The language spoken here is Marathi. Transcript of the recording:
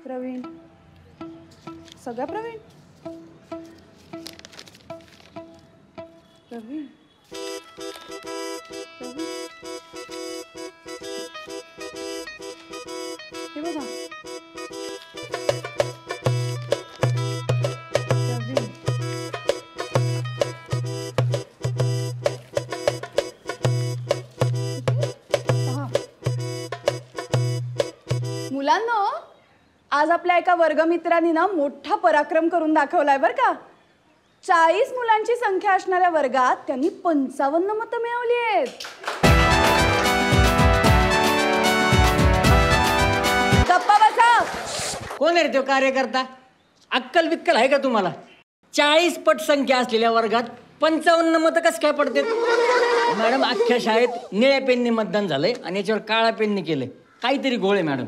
प्रवीण, सगळ्या प्रवीण. प्रवीण हे बघा. मुलांनो, आज आपल्या एका वर्गमित्रांनी ना मोठा पराक्रम करून दाखवलाय बर का. 40 मुलांची संख्या असणाऱ्या वर्गात त्यांनी 55 मतं मिळवली आहेत. गप्पा बसा. कोण आहे रे तो कार्यकर्ता? अक्कल बिक्कल आहे का तुम्हाला? 40 पट संख्या असलेल्या वर्गात 55 मतं कसं काय पडते? मॅडम, अख्ख्या शाळेत निळ्या पेनने मतदान झालंय आणि याच्यावर काळा पेनने केलंय. काहीतरी घोळ आहे मॅडम.